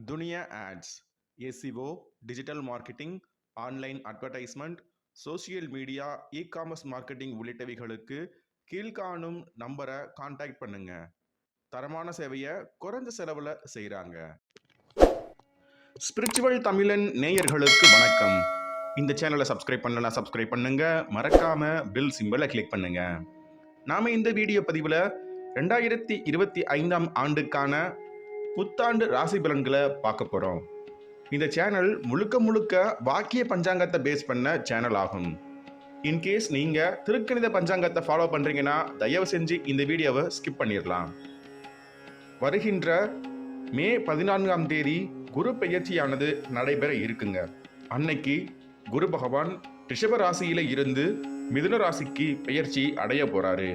துனியா ads, SEO, digital marketing, online advertisement, social media, e-commerce marketing உள்ளிட்டவைகளுக்கு கீழ்காணும் நம்பரை contact பண்ணுங்க. தரமான சேவையை குறைஞ்ச செலவில் செய்கிறாங்க. ஸ்பிரிச்சுவல் தமிழன் நேயர்களுக்கு வணக்கம். இந்த சேனலை சப்ஸ்கிரைப் பண்ணலாம், சப்ஸ்கிரைப் பண்ணுங்க. மறக்காம பில் சிம்பலை கிளிக் பண்ணுங்க. நாம இந்த வீடியோ பதிவில் 2025 ஆண்டுக்கான புத்தாண்டு ராசி பலன்களை பார்க்க போறோம். இந்த சேனல் முழுக்க வாக்கிய பஞ்சாங்கத்தை பேஸ் பண்ண சேனல் ஆகும். இன்கேஸ் நீங்க திருக்கணித பஞ்சாங்கத்தை ஃபாலோ பண்றீங்கன்னா தயவு செஞ்சு இந்த வீடியோவை ஸ்கிப் பண்ணிடலாம். வருகின்ற மே 14ஆம் தேதி குரு பெயர்ச்சியானது நடைபெற இருக்குங்க. அன்னைக்கு குரு பகவான் ரிஷப ராசியில இருந்து மிதுன ராசிக்கு பெயர்ச்சி அடைய போறாரு.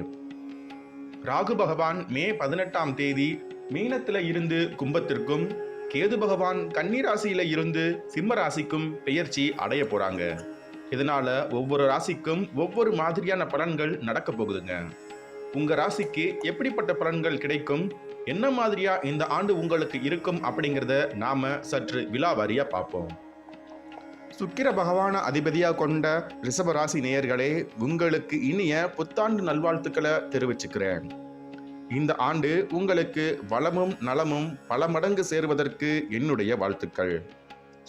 ராகு பகவான் மே 18ஆம் தேதி மீனத்துல இருந்து கும்பத்திற்கும், கேது பகவான் கன்னி ராசியில இருந்து சிம்ம ராசிக்கும் பெயர்ச்சி அடைய போறாங்க. இதனால ஒவ்வொரு ராசிக்கும் ஒவ்வொரு மாதிரியான பலன்கள் நடக்க போகுதுங்க. உங்க ராசிக்கு எப்படிப்பட்ட பலன்கள் கிடைக்கும், என்ன மாதிரியா இந்த ஆண்டு உங்களுக்கு இருக்கும் அப்படிங்கிறத நாம சற்று விலாவாரியா பார்ப்போம். சுக்கிர பகவான அதிபதியா கொண்ட ரிஷப ராசி நேயர்களே, உங்களுக்கு இனிய புத்தாண்டு நல்வாழ்த்துக்களை தெரிவிச்சுக்கிறேன். இந்த ஆண்டு உங்களுக்கு வளமும் நலமும் பல மடங்கு சேருவதற்கு என்னுடைய வாழ்த்துக்கள்.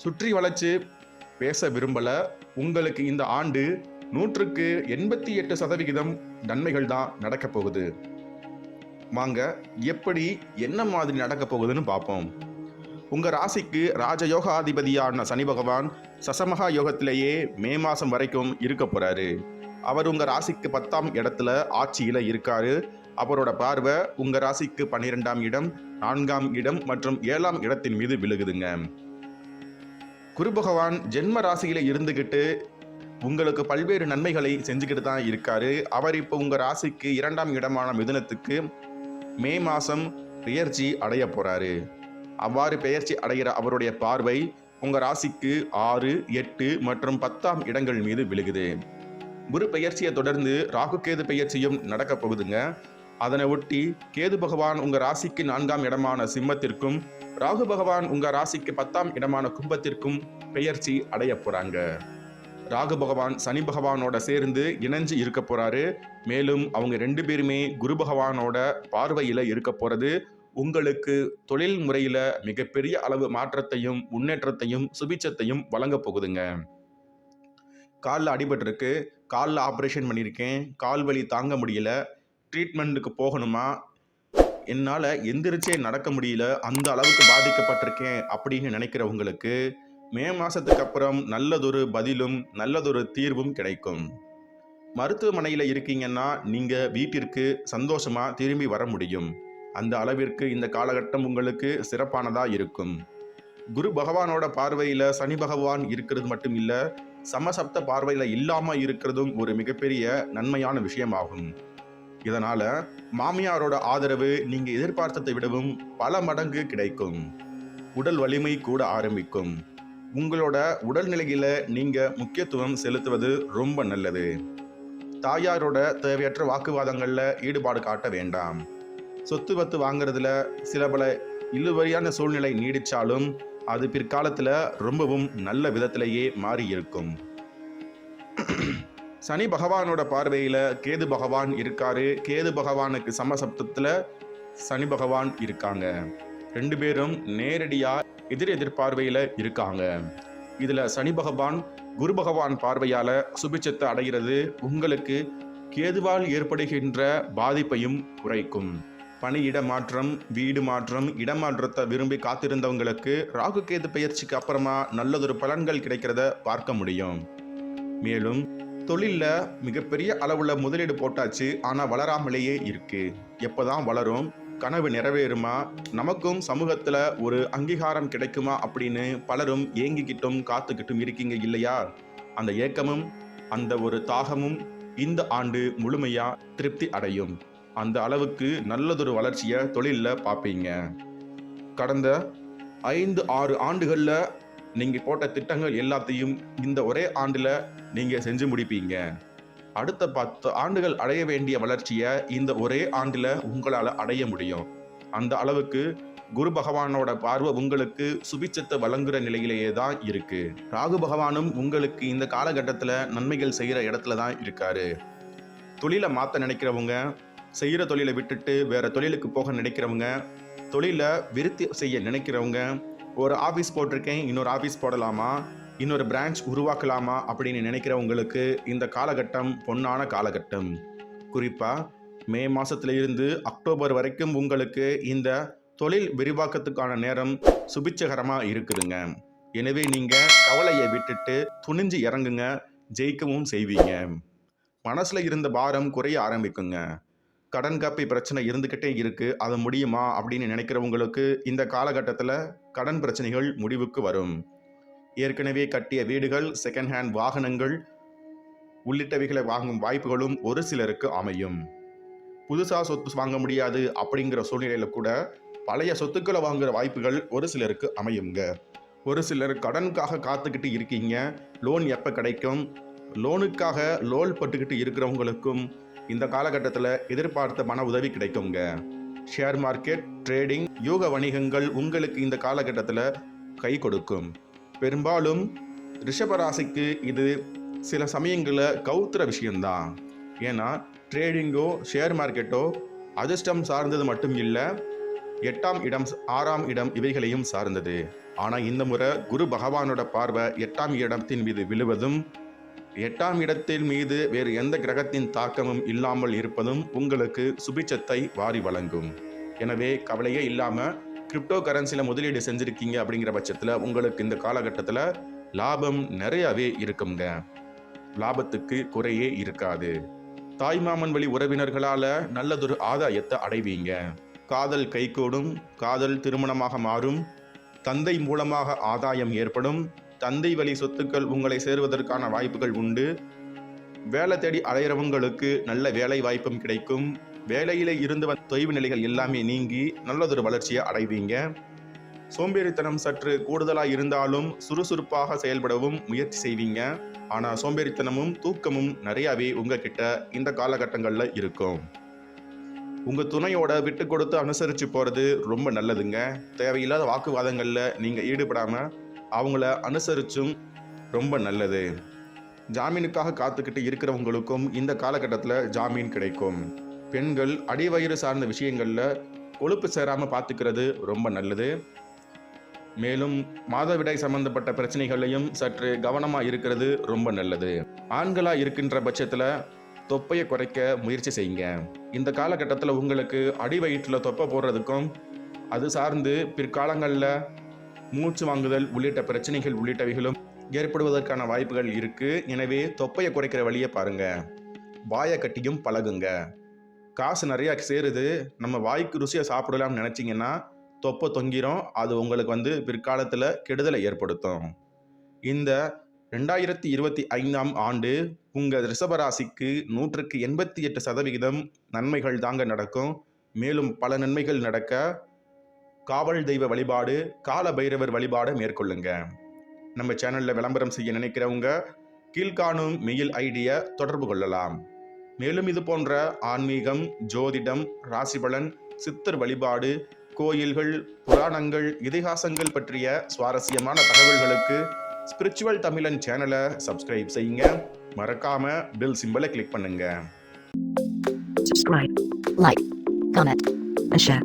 சுற்றி வளைச்சு பேச விரும்பல. உங்களுக்கு இந்த ஆண்டு 188% நன்மைகள் தான் நடக்க போகுது. வாங்க எப்படி என்ன மாதிரி நடக்க போகுதுன்னு பார்ப்போம். உங்க ராசிக்கு ராஜயோக அதிபதியான சனி பகவான் சசமகா யோகத்திலேயே மே மாசம் வரைக்கும் இருக்க போறாரு. அவர் உங்க ராசிக்கு 10ஆம் இடத்துல ஆட்சியில இருக்காரு. அவரோட பார்வை உங்க ராசிக்கு 12ஆம் இடம், 4ஆம் இடம் மற்றும் 7ஆம் இடத்தின் மீது விழுகுதுங்க. குரு பகவான் ஜென்ம ராசியில இருந்துகிட்டு உங்களுக்கு பல்வேறு நன்மைகளை செஞ்சுக்கிட்டு தான் இருக்காரு. அவர் இப்போ உங்க ராசிக்கு 2ஆம் இடமான மிதுனத்துக்கு மே மாசம் பெயர்ச்சி அடைய போறாரு. அவ்வாறு பெயர்ச்சி அடைகிற அவருடைய பார்வை உங்க ராசிக்கு 6, 8 மற்றும் 10ஆம் இடங்கள் மீது விழுகுது. குரு பெயர்ச்சியை தொடர்ந்து ராகு கேது பெயர்ச்சியும் நடக்க போகுதுங்க. அதனை ஒட்டி கேது பகவான் உங்க ராசிக்கு 4ஆம் இடமான சிம்மத்திற்கும், ராகு பகவான் உங்க ராசிக்கு 10ஆம் இடமான கும்பத்திற்கும் பெயர்ச்சி அடைய போறாங்க. ராகு பகவான் சனி பகவானோட சேர்ந்து இணைஞ்சு இருக்க போறாரு. மேலும் அவங்க 2 பேருமே குரு பகவானோட பார்வையில இருக்க போறது உங்களுக்கு தொழில் முறையில மிகப்பெரிய அளவு மாற்றத்தையும் முன்னேற்றத்தையும் சுபிச்சத்தையும் வழங்க போகுதுங்க. காலில் அடிபட்டு இருக்கு, காலில் ஆப்ரேஷன் பண்ணியிருக்கேன், கால் வலி தாங்க முடியல, ட்ரீட்மெண்ட்டுக்கு போகணுமா, என்னால் எந்திரிச்சே நடக்க முடியல, அந்த அளவுக்கு பாதிக்கப்பட்டிருக்கேன் அப்படின்னு நினைக்கிறவங்களுக்கு மே மாதத்துக்கு அப்புறம் நல்லதொரு பதிலும் நல்லதொரு தீர்வும் கிடைக்கும். மருத்துவமனையில் இருக்கீங்கன்னா நீங்கள் வீட்டிற்கு சந்தோஷமாக திரும்பி வர முடியும். அந்த அளவிற்கு இந்த காலகட்டம் உங்களுக்கு சிறப்பானதாக இருக்கும். குரு பகவானோட பார்வையில் சனி பகவான் இருக்கிறது மட்டும் இல்லை, சமசப்த பார்வையில் இல்லாமல் இருக்கிறதும் ஒரு மிகப்பெரிய நன்மையான விஷயமாகும். இதனால மாமியாரோட ஆதரவு நீங்க எதிர்பார்த்ததை விடவும் பல மடங்கு கிடைக்கும். உடல் வலிமை கூட ஆரம்பிக்கும். உங்களோட உடல்நிலையில நீங்க முக்கியத்துவம் செலுத்துவது ரொம்ப நல்லது. தாயாரோட தேவையற்ற வாக்குவாதங்கள்ல ஈடுபாடு காட்ட வேண்டாம். சொத்து வத்து வாங்குறதுல சில பல இழுவரியான சூழ்நிலை நீடிச்சாலும் அது பிற்காலத்துல ரொம்பவும் நல்ல விதத்திலேயே மாறி இருக்கும். சனி பகவானோட பார்வையில கேது பகவான் இருக்காரு. கேது பகவானுக்கு சமசப்தத்துல சனி பகவான் இருக்காங்க. 2 பேரும் நேரடியா எதிர்பார்வையில இருக்காங்க. இதுல சனி பகவான் குரு பகவான் பார்வையால சுபிச்சத்தை அடைகிறது உங்களுக்கு கேதுவால் ஏற்படுகின்ற பாதிப்பையும் குறைக்கும். பணியிட மாற்றம், வீடு மாற்றம், இடமாற்றத்தை விரும்பி காத்திருந்தவங்களுக்கு ராகு கேது பெயர்ச்சிக்கு அப்புறமா நல்லதொரு பலன்கள் கிடைக்கிறத பார்க்க முடியும். மேலும் தொழில்ல மிகப்பெரிய அளவுல முதலீடு போட்டாச்சு, ஆனா வளராமலேயே இருக்கு. எப்பதான் வளரும், கனவு நிறைவேறுமா, நமக்கும் சமூகத்துல ஒரு அங்கீகாரம் கிடைக்குமா அப்படின்னு பலரும் ஏங்கிக்கிட்டும் காத்துக்கிட்டும் இருக்கீங்க இல்லையா? அந்த ஏக்கமும் அந்த ஒரு தாகமும் இந்த ஆண்டு முழுமையா திருப்தி அடையும். அந்த அளவுக்கு நல்லதொரு வளர்ச்சியை தொழில்ல பார்ப்பீங்க. கடந்த 5-6 ஆண்டுகள்ல நீங்க போட்ட திட்டங்கள் எல்லாத்தையும் இந்த ஒரே ஆண்டுல நீங்க செஞ்சு முடிப்பீங்க. அடுத்த 10 ஆண்டுகள் அடைய வேண்டிய வளர்ச்சியை இந்த ஒரே ஆண்டுல உங்களால அடைய முடியும். அந்த அளவுக்கு குரு பகவானோட பார்வை உங்களுக்கு சுபிச்சத்தை வழங்குற நிலையிலேயே தான் இருக்கு. ராகு பகவானும் உங்களுக்கு இந்த காலகட்டத்தில் நன்மைகள் செய்கிற இடத்துல தான் இருக்காரு. தொழிலை மாற்ற நினைக்கிறவங்க, செய்கிற தொழிலை விட்டுட்டு வேற தொழிலுக்கு போக நினைக்கிறவங்க, தொழிலை விருத்தி செய்ய நினைக்கிறவங்க, ஒரு ஆஃபீஸ் போட்டிருக்கேன் இன்னொரு ஆஃபீஸ் போடலாமா, இன்னொரு பிரான்ச் உருவாக்கலாமா அப்படின்னு நினைக்கிறவங்களுக்கு இந்த காலகட்டம் பொன்னான காலகட்டம். குறிப்பாக மே மாதத்துல இருந்து அக்டோபர் வரைக்கும் உங்களுக்கு இந்த தொழில் விரிவாக்கத்துக்கான நேரம் சுபிட்சகரமாக இருக்குதுங்க. எனவே நீங்கள் கவலையை விட்டுட்டு துணிஞ்சு இறங்குங்க, ஜெயிக்கவும் செய்வீங்க. மனசில் இருந்த பாரம் குறைய ஆரம்பிக்குங்க. கடன் காப்பி பிரச்சனை இருந்துக்கிட்டே இருக்குது, அது முடியுமா அப்படின்னு நினைக்கிறவங்களுக்கு இந்த காலகட்டத்தில் கடன் பிரச்சனைகள் முடிவுக்கு வரும். ஏற்கனவே கட்டிய வீடுகள், செகண்ட் ஹேண்ட் வாகனங்கள் உள்ளிட்டவைகளை வாங்கும் வாய்ப்புகளும் ஒரு சிலருக்கு அமையும். புதுசாக சொத்து வாங்க முடியாது அப்படிங்கிற சூழ்நிலையில் கூட பழைய சொத்துக்களை வாங்குகிற வாய்ப்புகள் ஒரு சிலருக்கு அமையுங்க. ஒரு சிலர் கடனுக்காக காத்துக்கிட்டு இருக்கீங்க, லோன் எப்போ கிடைக்கும், லோனுக்காக லோல் பட்டுக்கிட்டு இருக்கிறவங்களுக்கும் இந்த காலகட்டத்தில் எதிர்பார்த்த பண உதவி கிடைக்குங்க. ஷேர் மார்க்கெட், ட்ரேடிங், யூக வணிகங்கள் உங்களுக்கு இந்த காலகட்டத்தில் கை கொடுக்கும். பெரும்பாலும் ரிஷபராசிக்கு இது சில சமயங்களில் கவுத்துற விஷயம்தான். ஏன்னா ட்ரேடிங்கோ ஷேர் மார்க்கெட்டோ அதிர்ஷ்டம் சார்ந்தது மட்டும் இல்லை, 8ஆம் இடம் 6ஆம் இடம் இவைகளையும் சார்ந்தது. ஆனால் இந்த முறை குரு பகவானோட பார்வை 8ஆம் இடத்தின் மீது விழுவதும் 8ஆம் இடத்தின் மீது வேறு எந்த கிரகத்தின் தாக்கமும் இல்லாமல் இருப்பதும் உங்களுக்கு சுபிட்சத்தை வாரி வழங்கும். எனவே கவலையே இல்லாமல் கிரிப்டோ கரன்சியில் முதலீடு செஞ்சுருக்கீங்க அப்படிங்கிற பட்சத்தில் உங்களுக்கு இந்த காலகட்டத்தில் லாபம் நிறையாவே இருக்குங்க. லாபத்துக்கு குறையே இருக்காது. தாய்மாமன் வழி உறவினர்களால் நல்லதொரு ஆதாயத்தை அடைவீங்க. காதல் கைகூடும், காதல் திருமணமாக மாறும், தந்தை மூலமாக ஆதாயம் ஏற்படும், தந்தை வழி சொத்துக்கள் உங்களை சேருவதற்கான வாய்ப்புகள் உண்டு. வேலை தேடி அலையிறவங்களுக்கு நல்ல வேலை வாய்ப்பும் கிடைக்கும். வேலையிலே இருந்து வந்த தொய்வு நிலைகள் எல்லாமே நீங்கி நல்லதொரு வளர்ச்சியை அடைவீங்க. சோம்பேறித்தனம் சற்று கூடுதலாக இருந்தாலும் சுறுசுறுப்பாக செயல்படவும் முயற்சி செய்வீங்க. ஆனால் சோம்பேறித்தனமும் தூக்கமும் நிறையாவே உங்ககிட்ட இந்த காலகட்டங்களில் இருக்கும். உங்கள் துணையோட விட்டு கொடுத்து அனுசரித்து போகிறது ரொம்ப நல்லதுங்க. தேவையில்லாத வாக்குவாதங்களில் நீங்கள் ஈடுபடாமல் அவங்கள அனுசரிச்சும் ரொம்ப நல்லது. ஜாமீனுக்காக காத்துக்கிட்டு இருக்கிறவங்களுக்கும் இந்த காலகட்டத்தில் ஜாமீன் கிடைக்கும். பெண்கள் அடிவயிறு சார்ந்த விஷயங்களில் கொழுப்பு சேராமல் பார்த்துக்கிறது ரொம்ப நல்லது. மேலும் மாதவிடாய் சம்பந்தப்பட்ட பிரச்சனைகளையும் சற்று கவனமாக இருக்கிறது ரொம்ப நல்லது. ஆண்களாக இருக்கின்ற பட்சத்தில் தொப்பையை குறைக்க முயற்சி செய்யுங்க. இந்த காலகட்டத்தில் உங்களுக்கு அடி வயிற்றில் தொப்பை போடுறதுக்கும் அது சார்ந்து பிற்காலங்களில் மூச்சு வாங்குதல் உள்ளிட்ட பிரச்சனைகள் உள்ளிட்டவைகளும் ஏற்படுவதற்கான வாய்ப்புகள் இருக்குது. எனவே தொப்பையை குறைக்கிற வழியை பாருங்கள். வாயை கட்டியும் பழகுங்க. காசு நிறையா சேருது, நம்ம வாய்க்கு ருசியாக சாப்பிடலாம்னு நினச்சிங்கன்னா தொப்பை தொங்கிரும். அது உங்களுக்கு பிற்காலத்தில் கெடுதலை ஏற்படுத்தும். இந்த 2025ஆம் ஆண்டு உங்கள் ரிஷபராசிக்கு 188% நன்மைகள் தாங்க நடக்கும். மேலும் பல நன்மைகள் நடக்க காவல் தெய்வ வழிபாடு, கால பைரவர் வழிபாடு மேற்கொள்ளுங்க. நம்ம சேனலில் விளம்பரம் செய்ய நினைக்கிறவங்க கீழ்காணும் மெயில் ஐடியை தொடர்பு கொள்ளலாம். மேலும் இது போன்ற ஆன்மீகம், ஜோதிடம், ராசிபலன், சித்தர் வழிபாடு, கோயில்கள், புராணங்கள், இதிகாசங்கள் பற்றிய சுவாரஸ்யமான தகவல்களுக்கு ஸ்பிரிச்சுவல் தமிழன் சேனலை சப்ஸ்கிரைப் செய்யுங்க. மறக்காம பெல் சிம்பலை கிளிக் பண்ணுங்க. Subscribe, like, comment, and share.